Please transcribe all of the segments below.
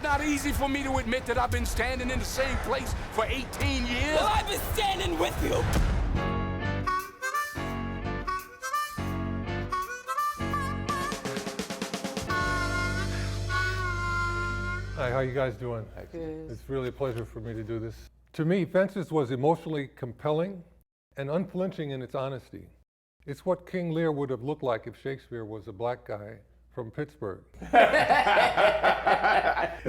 not easy for me to admit that I've been standing in the same place for 18 years? Well, I've been standing with you. Hi, how you guys doing? Good. It's really a pleasure for me to do this. To me, Fences was emotionally compelling and unflinching in its honesty. It's what King Lear would have looked like if Shakespeare was a black guy from Pittsburgh. It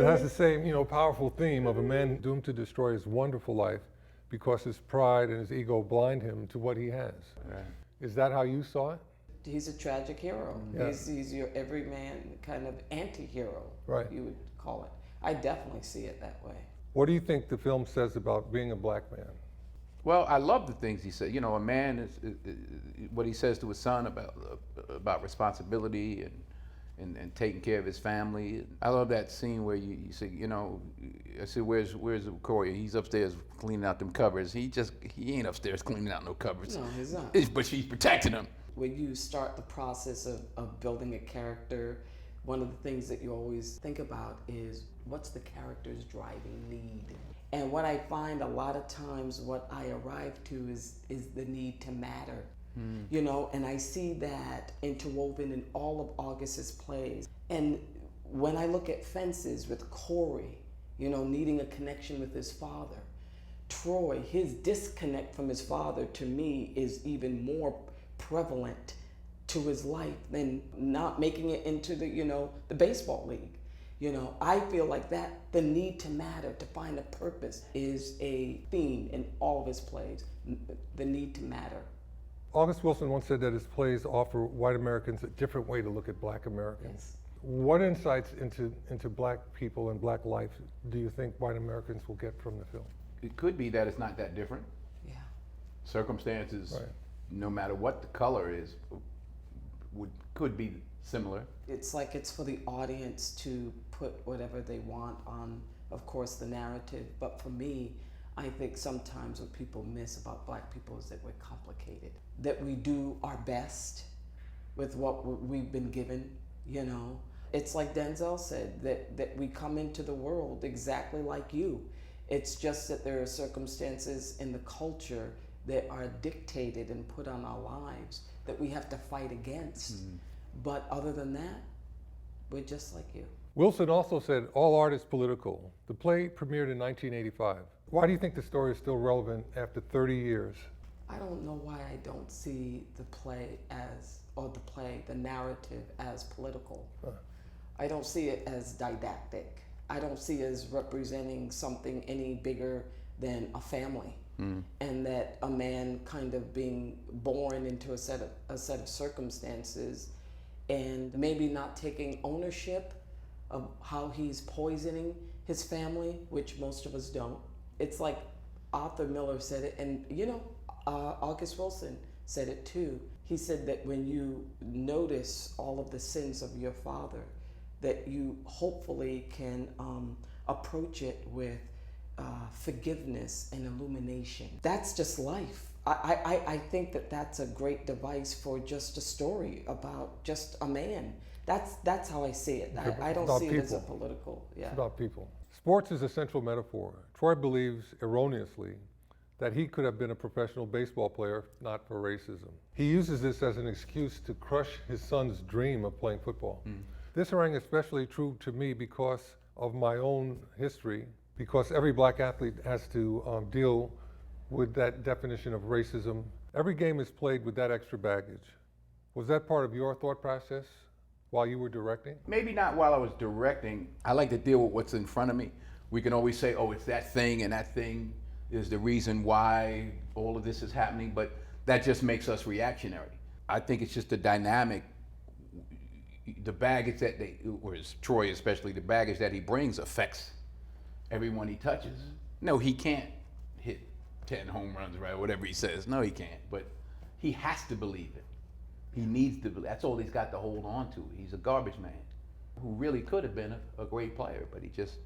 has the same, powerful theme of a man doomed to destroy his wonderful life because his pride and his ego blind him to what he has. Right. Is that how you saw it? He's a tragic hero. Yeah. He's your everyman kind of anti-hero, Right. you would call it. I definitely see it that way. What do you think the film says about being a black man? Well, I love the things he said. A man is what he says to his son about responsibility and taking care of his family. I love that scene where you say, I said, where's Corey? He's upstairs cleaning out them cupboards. He ain't upstairs cleaning out no cupboards. No, he's not. But she's protecting him. When you start the process of building a character, one of the things that you always think about is what's the character's driving need? And what I find a lot of times what I arrive to is the need to matter. And I see that interwoven in all of August's plays. And when I look at Fences with Corey, needing a connection with his father, Troy, his disconnect from his father to me is even more prevalent to his life than not making it into the baseball league. I feel like the need to matter, to find a purpose, is a theme in all of his plays, the need to matter. August Wilson once said that his plays offer white Americans a different way to look at black Americans. Yes. What insights into black people and black life do you think white Americans will get from the film? It could be that it's not that different. Yeah. Circumstances, Right. no matter what the color is, could be similar. It's like it's for the audience to put whatever they want on, of course, the narrative. But for me, I think sometimes what people miss about black people is that we're complicated, that we do our best with what we've been given, It's like Denzel said, that we come into the world exactly like you. It's just that there are circumstances in the culture that are dictated and put on our lives that we have to fight against. But other than that, we're just like you. Wilson also said all art is political. The play premiered in 1985. Why do you think the story is still relevant after 30 years? I don't know why I don't see the narrative as political. I don't see it as didactic. I don't see it as representing something any bigger than a family. And that a man kind of being born into a set of circumstances and maybe not taking ownership of how he's poisoning his family, which most of us don't. It's like Arthur Miller said it, and August Wilson said it too. He said that when you notice all of the sins of your father, that you hopefully can approach it with forgiveness and illumination. That's just life. I think that that's a great device for just a story about just a man. That's how I see it. I don't see it as a political. Yeah. It's about people. Sports is a central metaphor. Troy believes erroneously that he could have been a professional baseball player, not for racism. He uses this as an excuse to crush his son's dream of playing football. This rang especially true to me because of my own history, because every black athlete has to deal with that definition of racism. Every game is played with that extra baggage. Was that part of your thought process while you were directing? Maybe not while I was directing. I like to deal with what's in front of me. We can always say, oh, it's that thing, and that thing is the reason why all of this is happening, but that just makes us reactionary. I think it's just the dynamic, the baggage that or Troy especially, the baggage that he brings affects everyone he touches. No, he can't hit 10 home runs, right? Whatever he says. No, he can't. But he has to believe it. He needs to believe. That's all he's got to hold on to. He's a garbage man who really could have been a great player, but he just...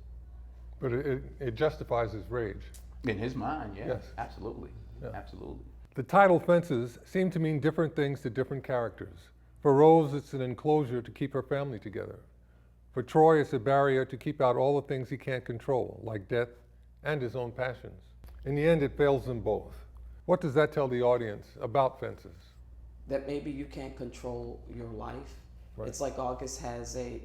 But it justifies his rage. In his mind, yeah. Yes. Absolutely. Yeah. Absolutely. The title Fences seem to mean different things to different characters. For Rose, it's an enclosure to keep her family together. For Troy, it's a barrier to keep out all the things he can't control, like death and his own passions. In the end, it fails them both. What does that tell the audience about Fences? That maybe you can't control your life. Right. It's like August has a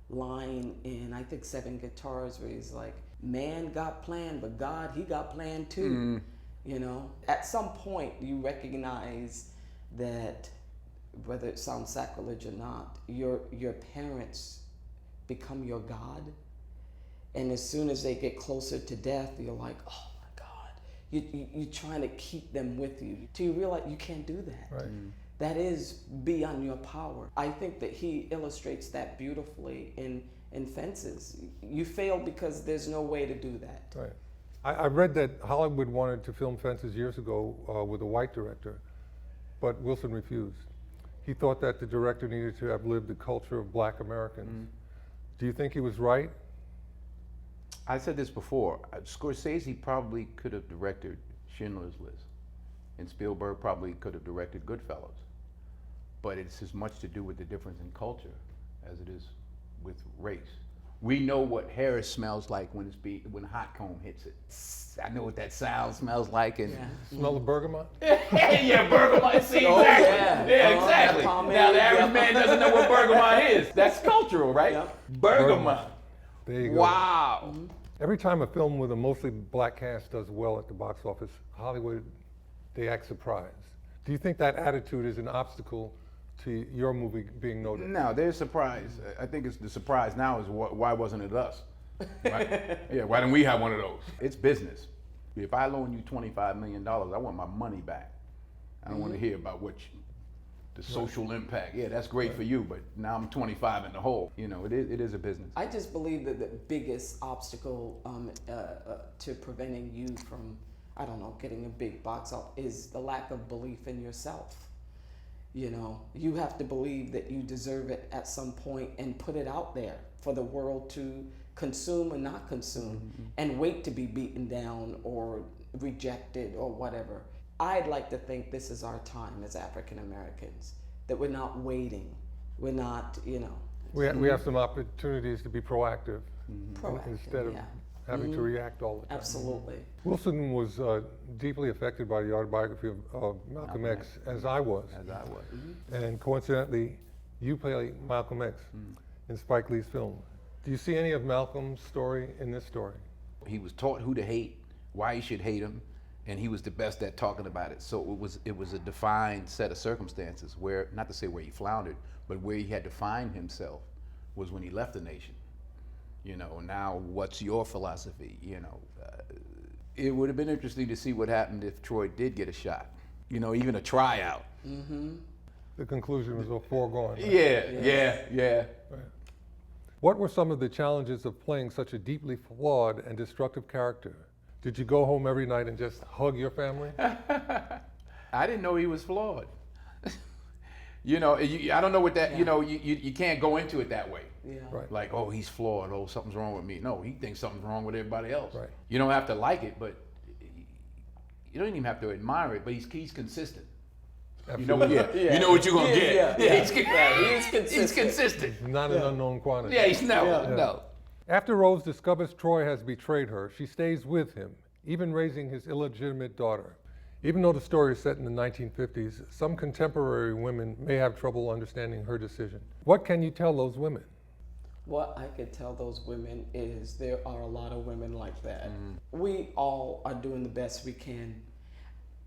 line in, I think, 7 Guitars, where he's like, man got planned, but God, he got planned too. You know, at some point you recognize that, whether it sounds sacrilege or not, your parents become your God. And as soon as they get closer to death, you're like, oh my God. You're trying to keep them with you till you realize you can't do that. Right. That is beyond your power. I think that he illustrates that beautifully in Fences. You fail because there's no way to do that. Right. I read that Hollywood wanted to film Fences years ago with a white director, but Wilson refused. He thought that the director needed to have lived the culture of Black Americans. Do you think he was right? I said this before. Scorsese probably could have directed Schindler's List, and Spielberg probably could have directed Goodfellas. But it's as much to do with the difference in culture as it is with race. We know what Harris smells like when when hot comb hits it. I know what that sound smells like, and Smell the bergamot? yeah, bergamot. See, Oh, exactly. yeah. Yeah, exactly. Pomade, Now the average yeah. man doesn't know what bergamot is. That's cultural, right? Yeah. Bergamot. There you go. Wow. Every time a film with a mostly Black cast does well at the box office, Hollywood, they act surprised. Do you think that attitude is an obstacle to your movie being noted? No, they're surprised. I think it's the surprise now is why wasn't it us? Right? Yeah, why didn't we have one of those? It's business. If I loan you $25 million, I want my money back. I don't want to hear about the social impact. Yeah, that's great for you, but now I'm 25 in the hole. You know, it is a business. I just believe that the biggest obstacle to preventing you from, I don't know, getting a big box office is the lack of belief in yourself. You know, you have to believe that you deserve it at some point and put it out there for the world to consume or not consume, and wait to be beaten down or rejected or whatever. I'd like to think this is our time as African Americans, that we're not waiting. We're not, you know. We have some opportunities to be proactive, Proactive, instead of yeah. having to react all the time. Absolutely. Wilson was deeply affected by the autobiography of Malcolm X, as I was. As I was. And coincidentally, you play Malcolm X in Spike Lee's film. Do you see any of Malcolm's story in this story? He was taught who to hate, why he should hate him, and he was the best at talking about it. So it was a defined set of circumstances where, not to say where he floundered, but where he had to find himself was when he left the nation. You know, now what's your philosophy? You know, it would have been interesting to see what happened if Troy did get a shot. You know, even a tryout. The conclusion was a foregone. Right? Yeah. What were some of the challenges of playing such a deeply flawed and destructive character? Did you go home every night and just hug your family? I didn't know he was flawed. You know, I don't know what that, you know, you can't go into it that way. Yeah. Right. Like, oh, he's flawed, oh, something's wrong with me. No, he thinks something's wrong with everybody else. Right. You don't have to like it, but you don't even have to admire it, but he's consistent. You know what? Absolutely. You know what you're gonna get. He's consistent. He's consistent. Not an unknown quantity. Yeah, he's no. After Rose discovers Troy has betrayed her, she stays with him, even raising his illegitimate daughter. Even though the story is set in the 1950s, some contemporary women may have trouble understanding her decision. What can you tell those women? What I could tell those women is there are a lot of women like that. We all are doing the best we can.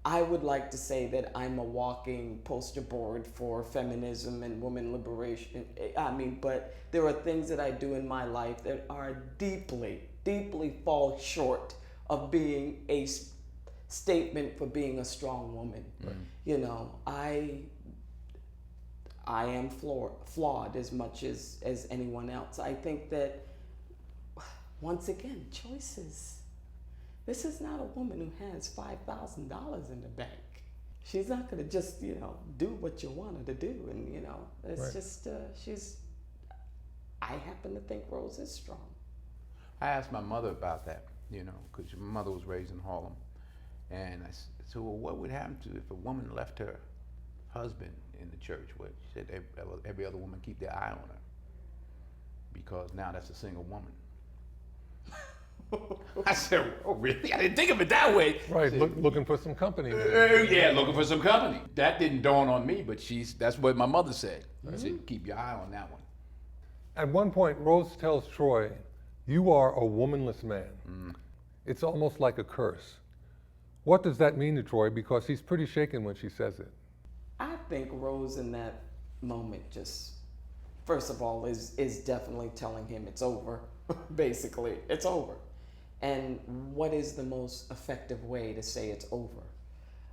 I would like to say that I'm a walking poster board for feminism and women liberation. I mean, but there are things that I do in my life that are deeply, deeply fall short of being a statement for being a strong woman. You know, I am flawed as much as anyone else. I think that, once again, choices. This is not a woman who has $5,000 in the bank. She's not gonna just, you know, do what you want her to do. And, you know, it's just, I happen to think Rose is strong. I asked my mother about that, you know, because my mother was raised in Harlem. And I said, well, what would happen to if a woman left her husband in the church? Well, she said every other woman keep their eye on her. because now that's a single woman. I said, oh, really? I didn't think of it that way. Right, looking for some company. Yeah, looking for some company. That didn't dawn on me, but that's what my mother said. She said, keep your eye on that one. At one point, Rose tells Troy, "You are a womanless man." It's almost like a curse. What does that mean to Troy? Because he's pretty shaken when she says it. I think Rose in that moment just, first of all, is definitely telling him it's over. Basically, it's over. And what is the most effective way to say it's over?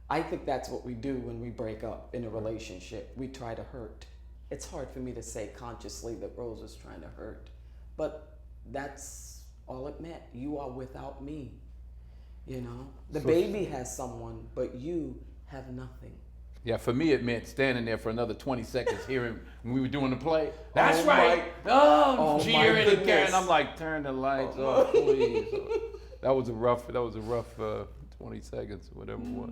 I think that's what we do when we break up in a relationship. We try to hurt. It's hard for me to say consciously that Rose was trying to hurt, but that's all it meant. You are without me. You know, the baby has someone, but you have nothing. Yeah, for me it meant standing there for another 20 seconds hearing when we were doing the play. That's Oh right. Oh, Cheering my again. goodness. I'm like, turn the lights off, please. That was a rough 20 seconds, whatever it was.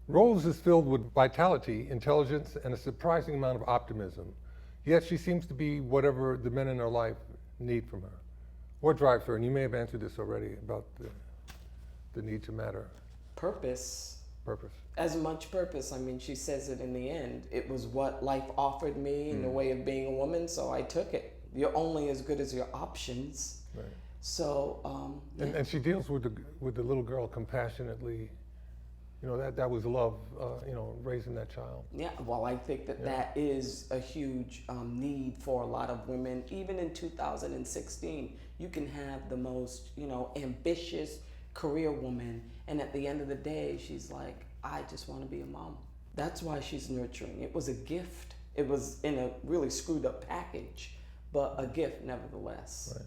Rose is filled with vitality, intelligence, and a surprising amount of optimism. Yet she seems to be whatever the men in her life need from her. What drives her? And you may have answered this already about the need to matter. Purpose. Purpose. As much purpose. I mean, she says it in the end. It was what life offered me in the way of being a woman, so I took it. You're only as good as your options. Right. So, And she deals with the little girl compassionately. You know, that was love, raising that child. yeah, well, I think that is a huge need for a lot of women. Even in 2016, you can have the most, ambitious career woman, and at the end of the day, she's like, I just want to be a mom. That's why she's nurturing. It was a gift. It was in a really screwed up package, but a gift nevertheless. Right.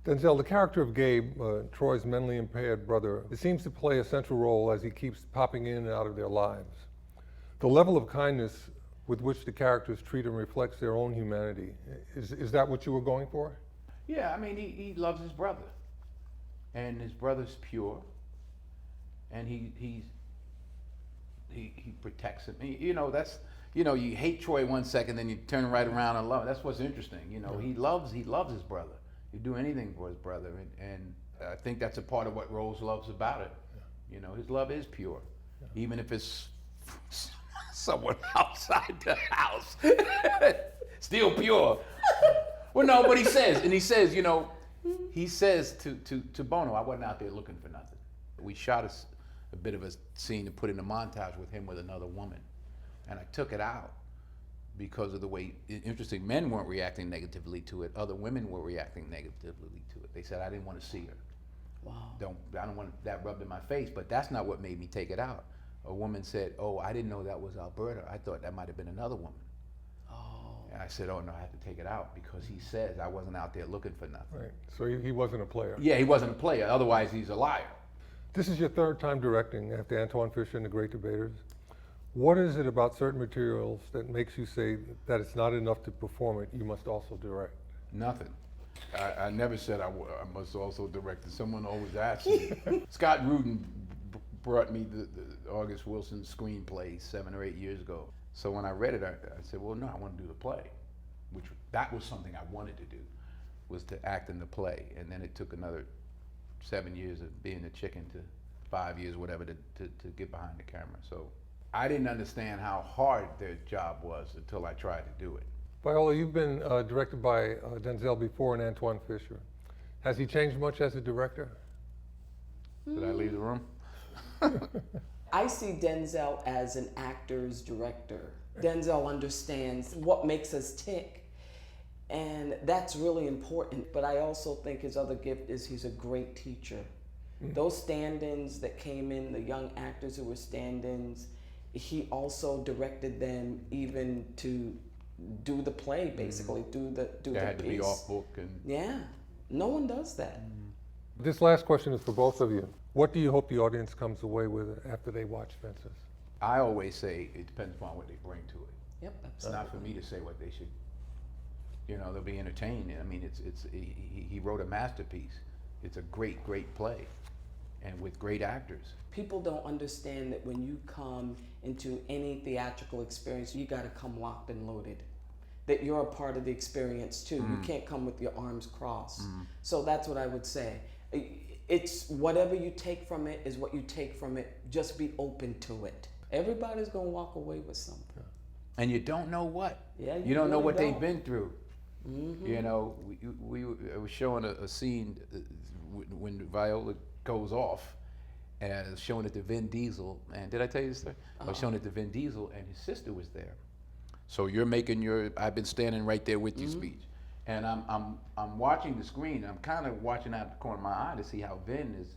Denzel, the character of Gabe, Troy's mentally impaired brother, it seems to play a central role as he keeps popping in and out of their lives. The level of kindness with which the characters treat him reflects their own humanity. Is that what you were going for? Yeah, I mean, he loves his brother. And his brother's pure. And he protects him. You hate Troy 1 second, then you turn right around and love him. That's what's interesting. He loves his brother. He'd do anything for his brother, and I think that's a part of what Rose loves about it. His love is pure, even if it's someone outside the house, still pure. Well, no, but he says to Bono, I wasn't out there looking for nothing. We shot a bit of a scene to put in a montage with him with another woman, and I took it out because of the way, interesting, men weren't reacting negatively to it, other women were reacting negatively to it. They said, I didn't want to see her. Wow. I don't want that rubbed in my face, but that's not what made me take it out. A woman said, oh, I didn't know that was Alberta. I thought that might have been another woman. Oh. And I said, oh no, I have to take it out because he says I wasn't out there looking for nothing. Right. So he wasn't a player. Yeah, he wasn't a player, otherwise he's a liar. This is your third time directing after Antoine Fisher and The Great Debaters. What is it about certain materials that makes you say that it's not enough to perform it, you must also direct? Nothing. I never said I must also direct it. Someone always asks me. Scott Rudin brought me the August Wilson screenplay 7 or 8 years ago. So when I read it, I said, well, no, I want to do the play, that was something I wanted to do, was to act in the play. And then it took another 7 years of being a chicken to 5 years, whatever, to get behind the camera. So I didn't understand how hard their job was until I tried to do it. Viola, you've been directed by Denzel before and Antoine Fisher. Has he changed much as a director? Did I leave the room? I see Denzel as an actor's director. Denzel understands what makes us tick, and that's really important. But I also think his other gift is he's a great teacher. Those stand-ins that came in, the young actors who were stand-ins, he also directed them even to do the play, basically, do the piece. They had to be off book and. Yeah, no one does that. This last question is for both of you. What do you hope the audience comes away with after they watch Fences? I always say it depends upon what they bring to it. Yep, It's absolutely. not for me to say what they should. They'll be entertained. I mean, he wrote a masterpiece. It's a great, great play, and with great actors. People don't understand that when you come into any theatrical experience, you got to come locked and loaded. that you're a part of the experience too. You can't come with your arms crossed. So that's what I would say. It's whatever you take from it is what you take from it. Just be open to it. Everybody's gonna walk away with something. And you don't know what. Yeah, you don't know really what they've don't. been through. You know, we were showing a scene when Viola goes off, and I was showing it to Vin Diesel. And did I tell you this story? I was showing it to Vin Diesel, and his sister was there. So you're making your "I've been standing right there with you" speech, and I'm watching the screen. I'm kind of watching out the corner of my eye to see how Vin is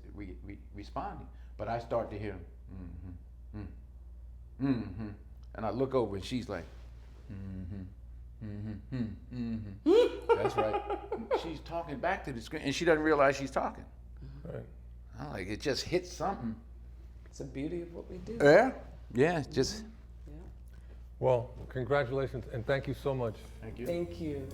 responding. But I start to hear, and I look over, and she's like, That's right. She's talking back to the screen, and she doesn't realize she's talking. Right. I'm like, it just hits something. It's the beauty of what we do. Yeah, just. Yeah. Well, congratulations and thank you so much. Thank you. Thank you.